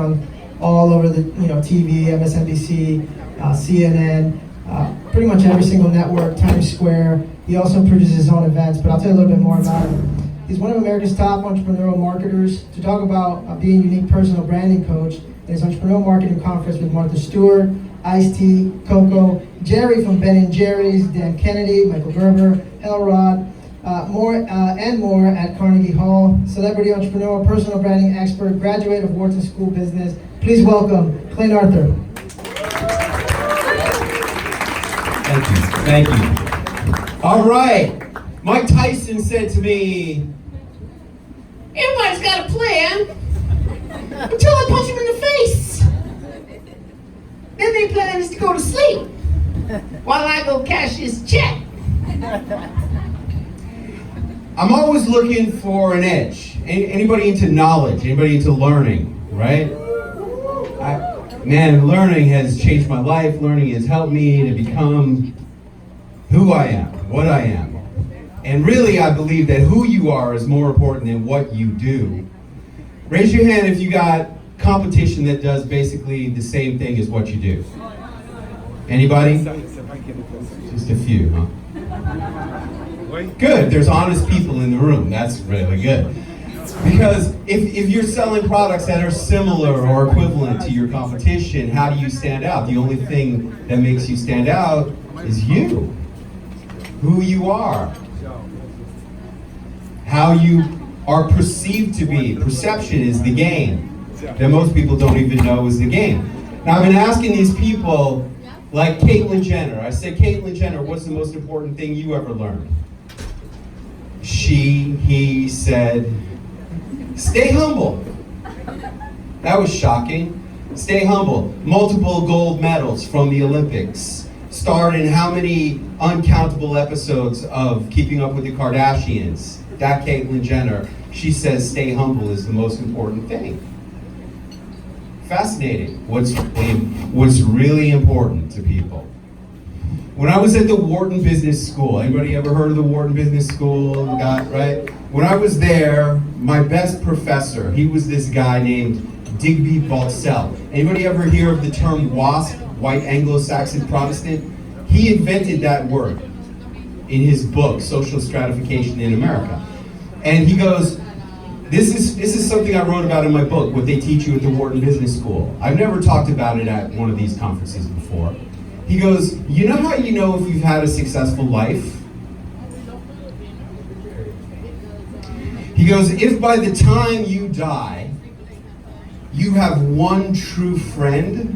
on all over the TV, MSNBC, CNN, pretty much every single network, Times Square. He also produces his own events, but I'll tell you a little bit more about him. He's one of America's top entrepreneurial marketers. To talk about being a unique personal branding coach at his entrepreneurial marketing conference with Martha Stewart, Ice-T, Coco, Jerry from Ben & Jerry's, Dan Kennedy, Michael Gerber, Elrod, more at Carnegie Hall. Celebrity entrepreneur, personal branding expert, graduate of Wharton School of Business. Please welcome Clint Arthur. Thank you. All right. Mike Tyson said to me, everybody's got a plan until I punch him in the face. Then their plan is to go to sleep while I go cash his check. I'm always looking for an edge. Anybody into knowledge? Anybody into learning, right? Man, learning has changed my life. Learning has helped me to become who I am, what I am. And really, I believe that who you are is more important than what you do. Raise your hand if you got competition that does basically the same thing as what you do. Anybody? Just a few, huh? Good, there's honest people in the room. That's really good. Because if you're selling products that are similar or equivalent to your competition, how do you stand out? The only thing that makes you stand out is you. Who you are. How you are perceived to be. Perception is the game that most people don't even know is the game. Now I've been asking these people, like Caitlyn Jenner. I said, Caitlyn Jenner, what's the most important thing you ever learned? He said, stay humble. That was shocking. Stay humble. Multiple gold medals from the Olympics. Starred in how many uncountable episodes of Keeping Up with the Kardashians? That Caitlyn Jenner, she says stay humble is the most important thing. Fascinating. What's really important to people. When I was at the Wharton Business School, anybody ever heard of the Wharton Business School? Right? When I was there, my best professor, he was this guy named Digby Baltzell. Anybody ever hear of the term WASP, White Anglo-Saxon Protestant? He invented that word in his book, Social Stratification in America. And he goes, this is something I wrote about in my book, what they teach you at the Wharton Business School. I've never talked about it at one of these conferences before. He goes, you know how you know if you've had a successful life? He goes, if by the time you die, you have one true friend,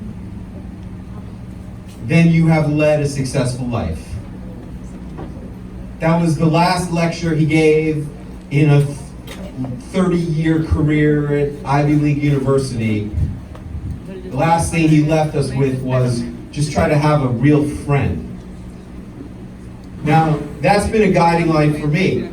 then you have led a successful life. That was the last lecture he gave in a 30-year career at Ivy League University. The last thing he left us with was just try to have a real friend. Now, that's been a guiding light for me.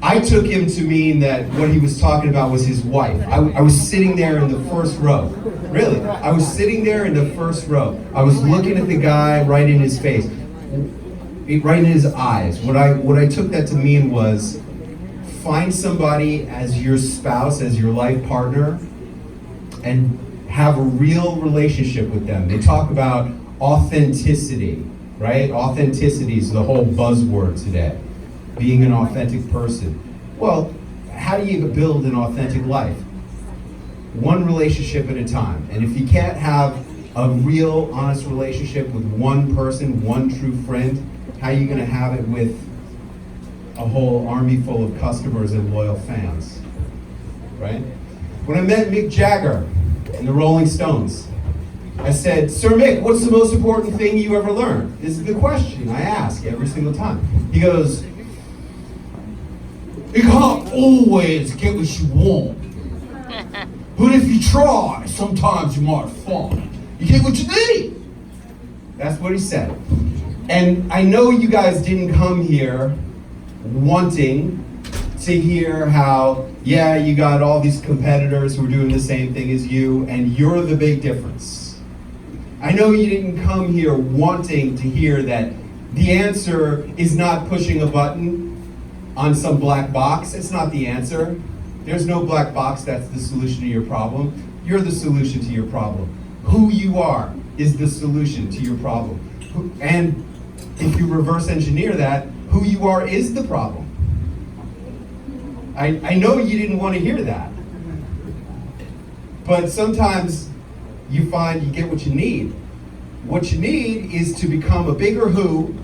I took him to mean that what he was talking about was his wife. I was sitting there in the first row. Really, I was sitting there in the first row. I was looking at the guy right in his face, right in his eyes. What I took that to mean was, find somebody as your spouse, as your life partner, and have a real relationship with them. They talk about authenticity, right? Authenticity is the whole buzzword today. Being an authentic person. Well, how do you build an authentic life? One relationship at a time. And if you can't have a real, honest relationship with one person, one true friend, how are you going to have it with a whole army full of customers and loyal fans? Right? When I met Mick Jagger in the Rolling Stones, I said, Sir Mick, what's the most important thing you ever learned? This is the question I ask every single time. He goes, you can't always get what you want. But if you try, sometimes you might find you get what you need. That's what he said. And I know you guys didn't come here wanting to hear how, yeah, you got all these competitors who are doing the same thing as you, and you're the big difference. I know you didn't come here wanting to hear that the answer is not pushing a button on some black box. It's not the answer. There's no black box that's the solution to your problem. you're the solution to your problem. Who you are is the solution to your problem. And if you reverse engineer that, who you are is the problem. I know you didn't want to hear that. But sometimes you find you get what you need. What you need is to become a bigger who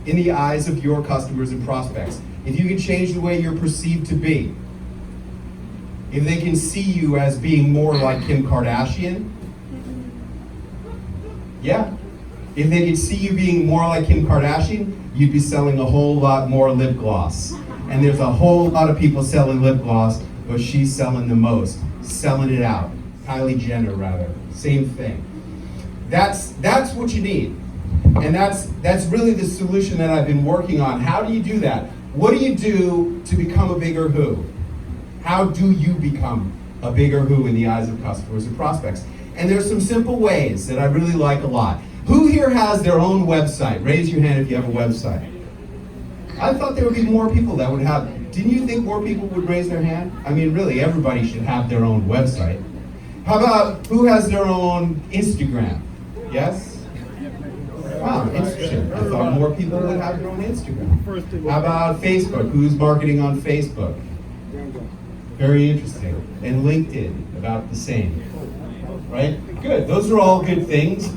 in the eyes of your customers and prospects. If you can change the way you're perceived to be, if they can see you as being more like Kim Kardashian, yeah. If they could see you being more like Kim Kardashian, you'd be selling a whole lot more lip gloss. And there's a whole lot of people selling lip gloss, but she's selling the most, selling it out. Kylie Jenner, rather, same thing. That's what you need. And that's really the solution that I've been working on. How do you do that? What do you do to become a bigger who? How do you become a bigger who in the eyes of customers and prospects? And there's some simple ways that I really like a lot. Who here has their own website? Raise your hand if you have a website. I thought there would be more people that would have. Didn't you think more people would raise their hand? I mean, really, everybody should have their own website. How about who has their own Instagram? Yes? Wow, interesting. I thought more people would have their own Instagram. How about Facebook? Who's marketing on Facebook? Very interesting. And LinkedIn, about the same. Right? Good. Those are all good things.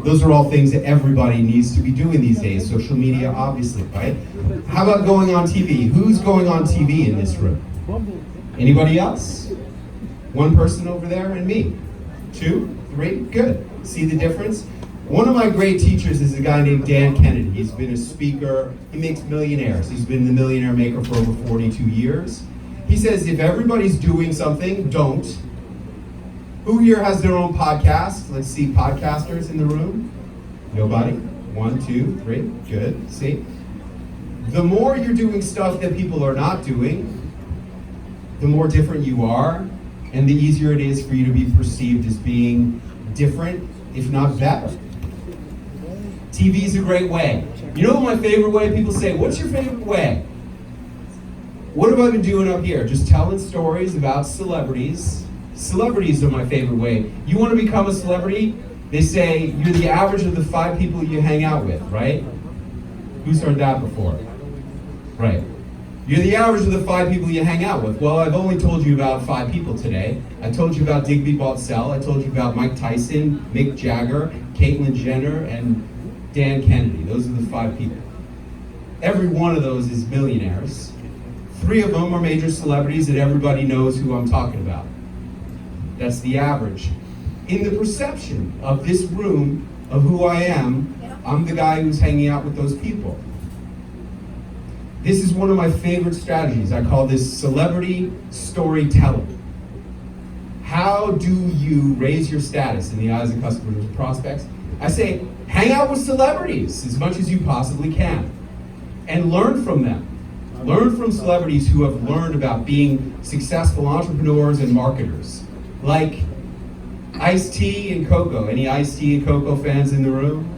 Those are all things that everybody needs to be doing these days. Social media, obviously, right? How about going on TV? Who's going on TV in this room? Anybody else? One person over there and me. 2, 3, good. See the difference? One of my great teachers is a guy named Dan Kennedy. He's been a speaker. He makes millionaires. He's been the Millionaire Maker for over 42 years. He says, if everybody's doing something, don't. Who here has their own podcast? Let's see, podcasters in the room. Nobody? 1, 2, 3, good, see? The more you're doing stuff that people are not doing, the more different you are, and the easier it is for you to be perceived as being different, if not better. TV is a great way. You know what my favorite way? People say, what's your favorite way? What have I been doing up here? Just telling stories about celebrities. Celebrities are my favorite way. You want to become a celebrity? They say you're the average of the 5 people you hang out with, right? Who's heard that before? Right. You're the average of the 5 people you hang out with. Well, I've only told you about 5 people today. I told you about Digby Baltzell. I told you about Mike Tyson, Mick Jagger, Caitlyn Jenner, and Dan Kennedy. Those are the 5 people. Every one of those is millionaires. 3 of them are major celebrities that everybody knows who I'm talking about. That's the average. In the perception of this room of who I am, I'm the guy who's hanging out with those people. This is one of my favorite strategies. I call this celebrity storytelling. How do you raise your status in the eyes of customers and prospects? I say, hang out with celebrities as much as you possibly can and learn from them. Learn from celebrities who have learned about being successful entrepreneurs and marketers. Like Ice-T and Coco. Any Ice-T and Coco fans in the room?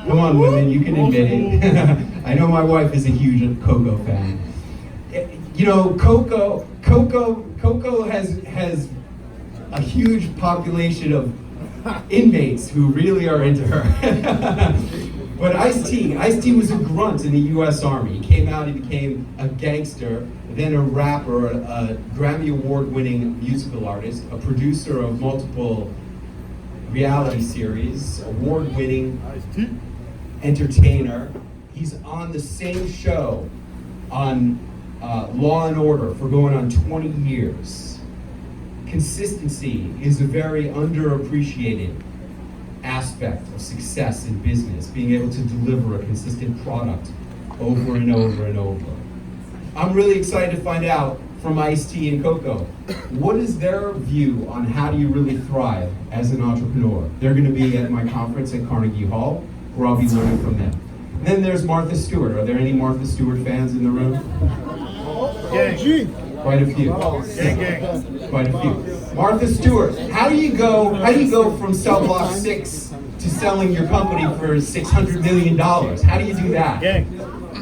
Come on, women, you can admit it. I know my wife is a huge Coco fan. You know, Coco has a huge population of inmates who really are into her. But Ice-T was a grunt in the U.S. Army. He came out, he became a gangster, then a rapper, a Grammy Award-winning musical artist, a producer of multiple reality series, award-winning entertainer. He's on the same show on Law and Order for going on 20 years. Consistency is a very underappreciated aspect of success in business, being able to deliver a consistent product over and over and over. I'm really excited to find out from Ice-T and Coco, what is their view on how do you really thrive as an entrepreneur? They're going to be at my conference at Carnegie Hall, where I'll be learning from them. And then there's Martha Stewart. Are there any Martha Stewart fans in the room? Quite a few. Quite a few. Martha Stewart, how do you go from cell block 6 to selling your company for $600 million? How do you do that?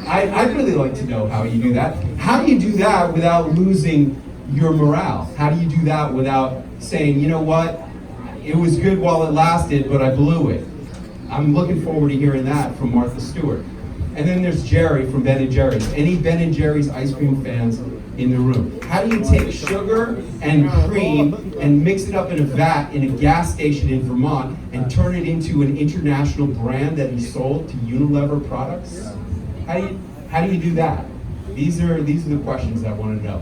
I'd really like to know how you do that. How do you do that without losing your morale? How do you do that without saying, you know what, it was good while it lasted, but I blew it. I'm looking forward to hearing that from Martha Stewart. And then there's Jerry from Ben & Jerry's. Any Ben & Jerry's ice cream fans in the room? How do you take sugar and cream and mix it up in a vat in a gas station in Vermont and turn it into an international brand that is sold to Unilever products? How do you do that? These are the questions I want to know.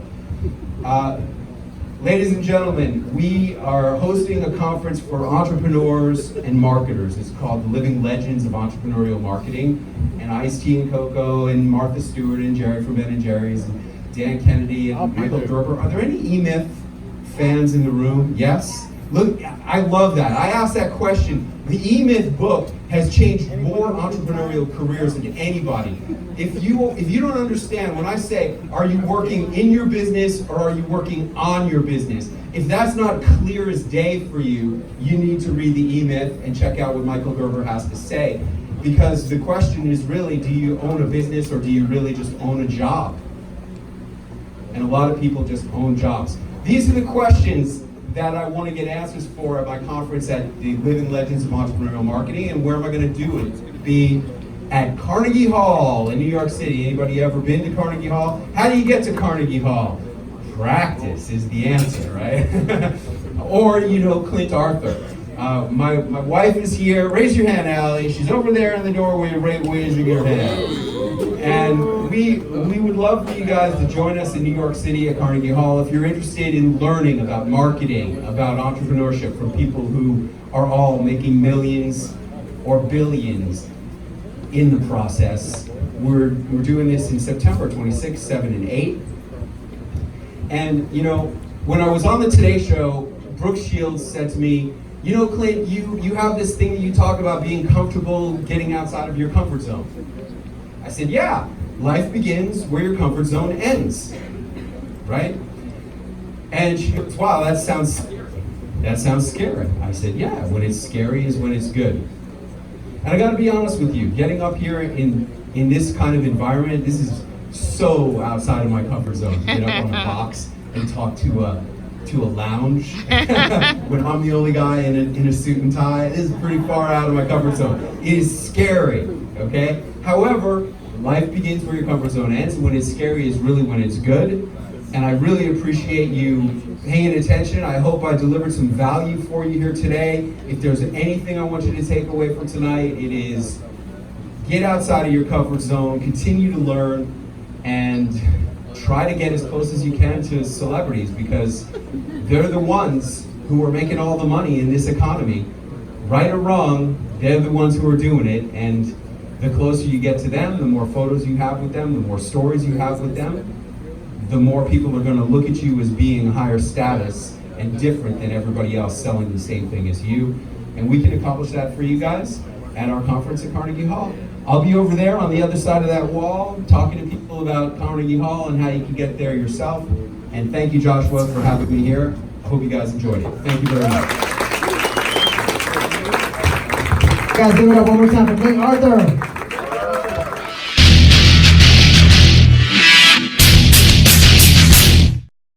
Ladies and gentlemen, we are hosting a conference for entrepreneurs and marketers. It's called The Living Legends of Entrepreneurial Marketing. And Ice-T and Coco and Martha Stewart and Jerry from Ben & Jerry's and Dan Kennedy and Michael Gerber. Are there any E-Myth fans in the room? Yes? Look, I love that. I asked that question. The E-Myth book has changed more entrepreneurial careers than anybody. If you don't understand, when I say, are you working in your business or are you working on your business? If that's not clear as day for you, you need to read the E-Myth and check out what Michael Gerber has to say. Because the question is really, do you own a business or do you really just own a job? And a lot of people just own jobs. These are the questions that I want to get answers for at my conference at the Living Legends of Entrepreneurial Marketing. And where am I going to do it? It's going to be at Carnegie Hall in New York City. Anybody ever been to Carnegie Hall? How do you get to Carnegie Hall? Practice is the answer, right? Or, Clint Arthur. My wife is here. Raise your hand, Allie. She's over there in the doorway, raising her hand. And we would love for you guys to join us in New York City at Carnegie Hall if you're interested in learning about marketing, about entrepreneurship from people who are all making millions or billions in the process. We're doing this in September 26th, 7, and 8. And when I was on the Today Show, Brooke Shields said to me, Clint, you have this thing that you talk about being comfortable getting outside of your comfort zone. I said, yeah, life begins where your comfort zone ends, right? And she goes, wow, that sounds scary. I said, yeah, when it's scary is when it's good. And I gotta be honest with you, getting up here in this kind of environment, this is so outside of my comfort zone. To get up on a box and talk to a lounge when I'm the only guy in a suit and tie. It is pretty far out of my comfort zone. It is scary, okay? However, life begins where your comfort zone ends. When it's scary is really when it's good. And I really appreciate you paying attention. I hope I delivered some value for you here today. If there's anything I want you to take away from tonight, it is get outside of your comfort zone, continue to learn, and try to get as close as you can to celebrities, because they're the ones who are making all the money in this economy. Right or wrong, they're the ones who are doing it, and the closer you get to them, the more photos you have with them, the more stories you have with them, the more people are going to look at you as being higher status and different than everybody else selling the same thing as you. And we can accomplish that for you guys at our conference at Carnegie Hall. I'll be over there on the other side of that wall talking to people about Carnegie Hall and how you can get there yourself. And thank you, Joshua, for having me here. I hope you guys enjoyed it. Thank you very much. Guys, give it up one more time for Clint Arthur.